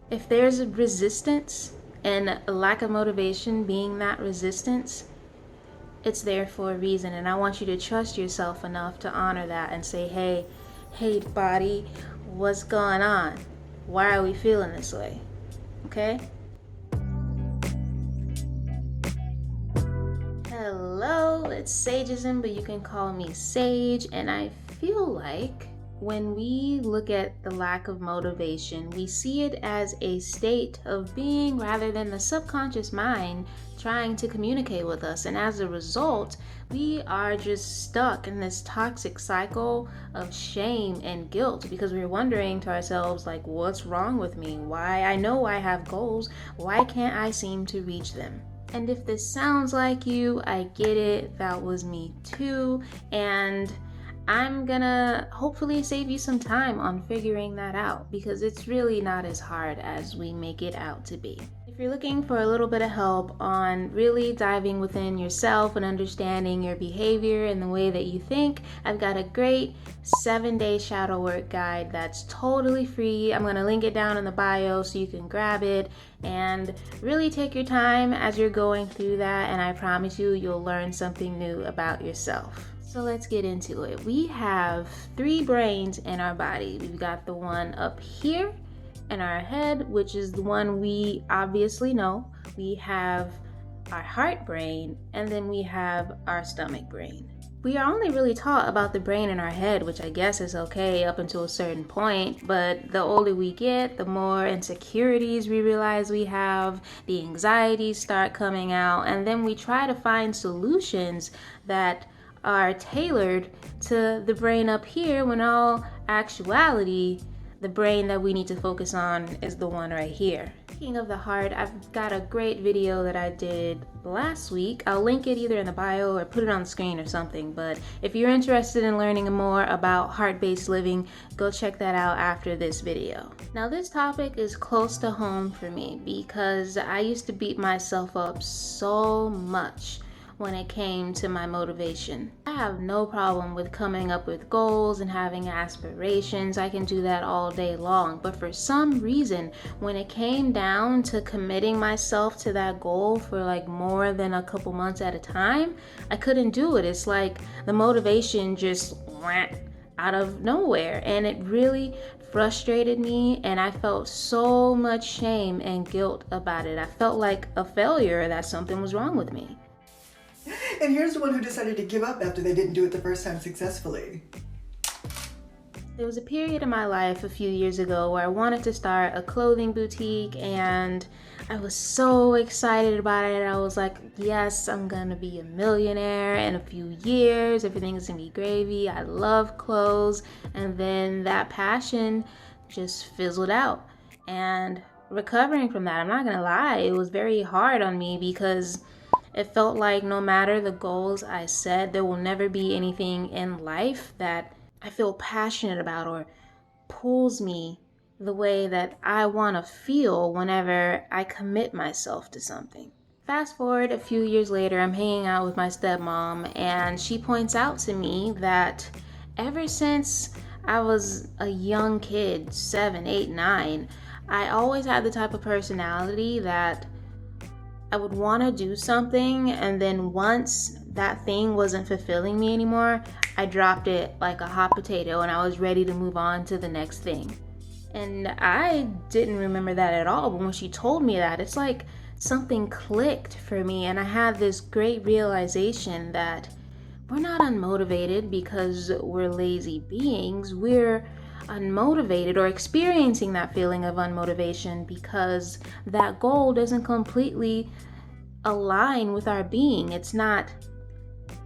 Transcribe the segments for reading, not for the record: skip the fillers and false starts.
If there's a resistance and a lack of motivation being that resistance, it's there for a reason. And I want you to trust yourself enough to honor that and say, hey, body, what's going on? Why are we feeling this way? Okay? Hello, it's Sageism, but you can call me Sage. And I feel like when we look at the lack of motivation, we see it as a state of being rather than the subconscious mind trying to communicate with us. And as a result, we are just stuck in this toxic cycle of shame and guilt because we're wondering to ourselves, like, what's wrong with me? Why? I know I have goals. Why can't I seem to reach them? And if this sounds like you, I get it. That was me too. And I'm gonna hopefully save you some time on figuring that out because it's really not as hard as we make it out to be. If you're looking for a little bit of help on really diving within yourself and understanding your behavior and the way that you think, I've got a great 7-day shadow work guide that's totally free. I'm gonna link it down in the bio so you can grab it and really take your time as you're going through that, and I promise you, you'll learn something new about yourself. So let's get into it. We have 3 brains in our body. We've got the one up here in our head, which is the one we obviously know. We have our heart brain, and then we have our stomach brain. We are only really taught about the brain in our head, which I guess is okay up until a certain point, but the older we get, the more insecurities we realize we have, the anxieties start coming out, and then we try to find solutions that are tailored to the brain up here, when all actuality, the brain that we need to focus on is the one right here. Speaking of the heart, I've got a great video that I did last week. I'll link it either in the bio or put it on the screen or something, but if you're interested in learning more about heart-based living, go check that out after this video. Now, this topic is close to home for me because I used to beat myself up so much when it came to my motivation. I have no problem with coming up with goals and having aspirations. I can do that all day long. But for some reason, when it came down to committing myself to that goal for like more than a couple months at a time, I couldn't do it. It's like the motivation just went out of nowhere, and it really frustrated me, and I felt so much shame and guilt about it. I felt like a failure, that something was wrong with me. And here's the one who decided to give up after they didn't do it the first time successfully. There was a period in my life a few years ago where I wanted to start a clothing boutique, and I was so excited about it. I was like, yes, I'm gonna be a millionaire in a few years. Everything's gonna be gravy. I love clothes. And then that passion just fizzled out. And recovering from that, I'm not gonna lie, it was very hard on me because it felt like no matter the goals I set, there will never be anything in life that I feel passionate about or pulls me the way that I want to feel whenever I commit myself to something. Fast forward a few years later, I'm hanging out with my stepmom, and she points out to me that ever since I was a young kid, 7, 8, 9, I always had the type of personality that I would want to do something, and then once that thing wasn't fulfilling me anymore, I dropped it like a hot potato and I was ready to move on to the next thing. And I didn't remember that at all, but when she told me that, it's like something clicked for me, and I had this great realization that we're not unmotivated because we're lazy beings. We're unmotivated or experiencing that feeling of unmotivation because that goal doesn't completely align with our being. It's not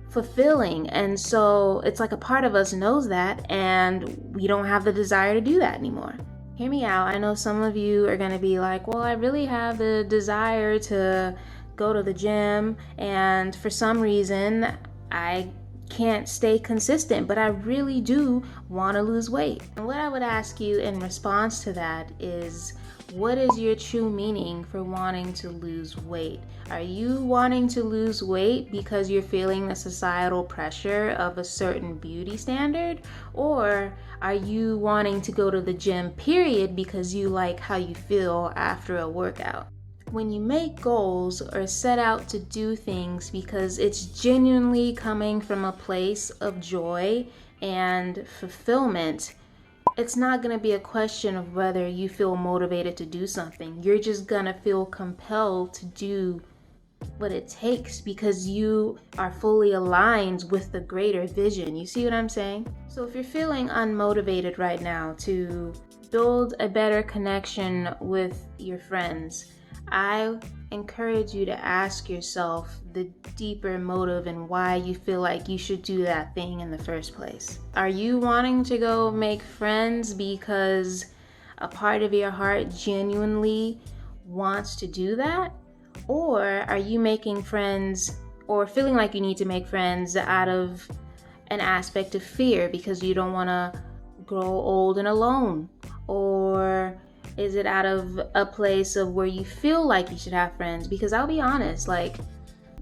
fulfilling, and so it's like a part of us knows that, and we don't have the desire to do that anymore. Hear me out. I know some of you are going to be like, well, I really have the desire to go to the gym, and for some reason I can't stay consistent, but I really do want to lose weight. And what I would ask you in response to that is, What is your true meaning for wanting to lose weight? Are you wanting to lose weight because you're feeling the societal pressure of a certain beauty standard? Or are you wanting to go to the gym, period, because you like how you feel after a workout? When you make goals or set out to do things because it's genuinely coming from a place of joy and fulfillment, it's not going to be a question of whether you feel motivated to do something. You're just going to feel compelled to do what it takes because you are fully aligned with the greater vision. You see what I'm saying? So if you're feeling unmotivated right now to build a better connection with your friends, I encourage you to ask yourself the deeper motive and why you feel like you should do that thing in the first place. Are you wanting to go make friends because a part of your heart genuinely wants to do that? Or are you making friends or feeling like you need to make friends out of an aspect of fear because you don't want to grow old and alone? Or is it out of a place of where you feel like you should have friends? Because I'll be honest, like,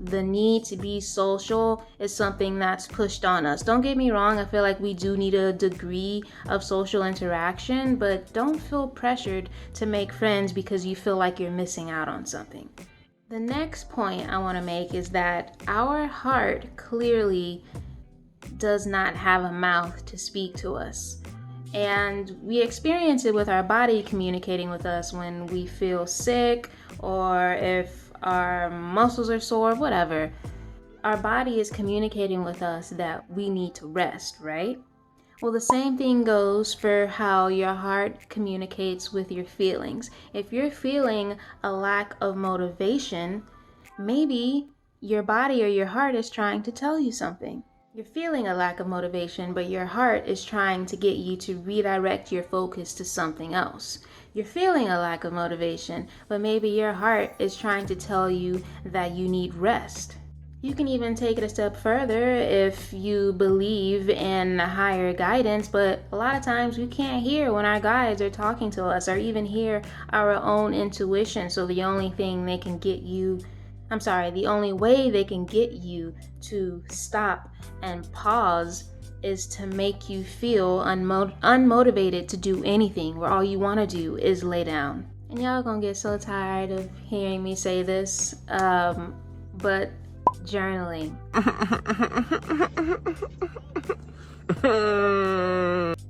the need to be social is something that's pushed on us. Don't get me wrong, I feel like we do need a degree of social interaction, but don't feel pressured to make friends because you feel like you're missing out on something. The next point I want to make is that our heart clearly does not have a mouth to speak to us. And we experience it with our body communicating with us when we feel sick or if our muscles are sore, whatever. Our body is communicating with us that we need to rest, right? Well, the same thing goes for how your heart communicates with your feelings. If you're feeling a lack of motivation, maybe your body or your heart is trying to tell you something. You're feeling a lack of motivation, but your heart is trying to get you to redirect your focus to something else. You're feeling a lack of motivation, but maybe your heart is trying to tell you that you need rest. You can even take it a step further if you believe in higher guidance, but a lot of times we can't hear when our guides are talking to us or even hear our own intuition. So the only way they can get you to stop and pause is to make you feel unmotivated to do anything, where all you want to do is lay down. And y'all gonna get so tired of hearing me say this, but journaling.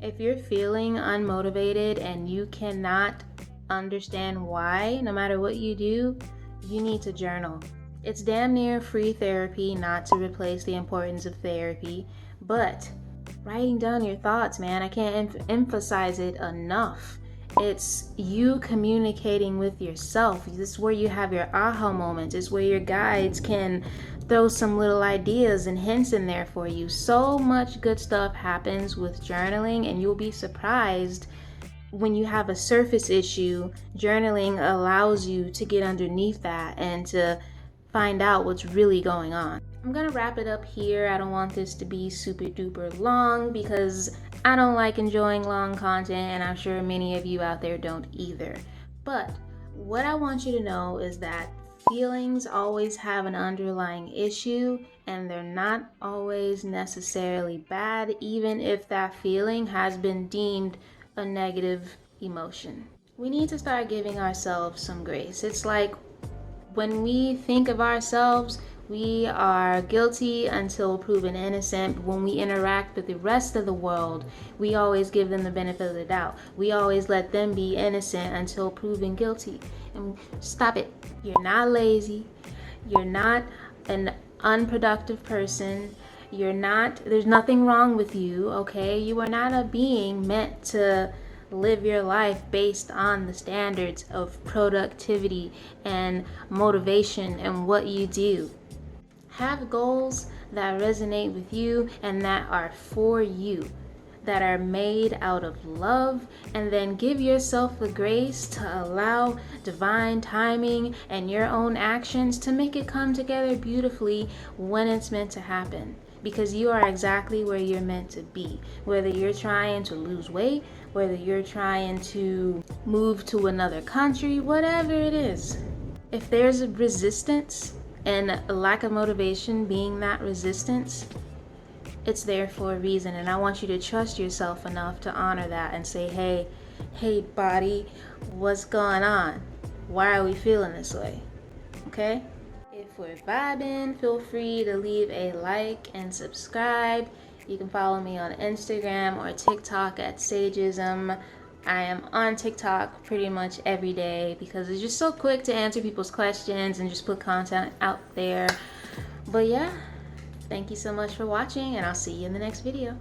If you're feeling unmotivated and you cannot understand why, no matter what you do, you need to journal. It's damn near free therapy, not to replace the importance of therapy, but writing down your thoughts, man, I can't emphasize it enough. It's you communicating with yourself. This is where you have your aha moments. It's where your guides can throw some little ideas and hints in there for you. So much good stuff happens with journaling, and you'll be surprised when you have a surface issue. Journaling allows you to get underneath that and to find out what's really going on. I'm gonna wrap it up here. I don't want this to be super duper long because I don't like enjoying long content, and I'm sure many of you out there don't either. But what I want you to know is that feelings always have an underlying issue, and they're not always necessarily bad, even if that feeling has been deemed a negative emotion. We need to start giving ourselves some grace. It's like when we think of ourselves, we are guilty until proven innocent. When we interact with the rest of the world, we always give them the benefit of the doubt. We always let them be innocent until proven guilty. And stop it. You're not lazy. You're not an unproductive person. There's nothing wrong with you, okay? You are not a being meant to live your life based on the standards of productivity and motivation and what you do. Have goals that resonate with you and that are for you, that are made out of love, and then give yourself the grace to allow divine timing and your own actions to make it come together beautifully when it's meant to happen. because you are exactly where you're meant to be. Whether you're trying to lose weight, whether you're trying to move to another country, whatever it is. If there's a resistance and a lack of motivation being that resistance, it's there for a reason. And I want you to trust yourself enough to honor that and say, hey body, what's going on? Why are we feeling this way? Okay? If we're vibing, feel free to leave a like and subscribe. You can follow me on Instagram or TikTok at Sageism. I am on TikTok pretty much every day because it's just so quick to answer people's questions and just put content out there. But yeah, thank you so much for watching, and I'll see you in the next video.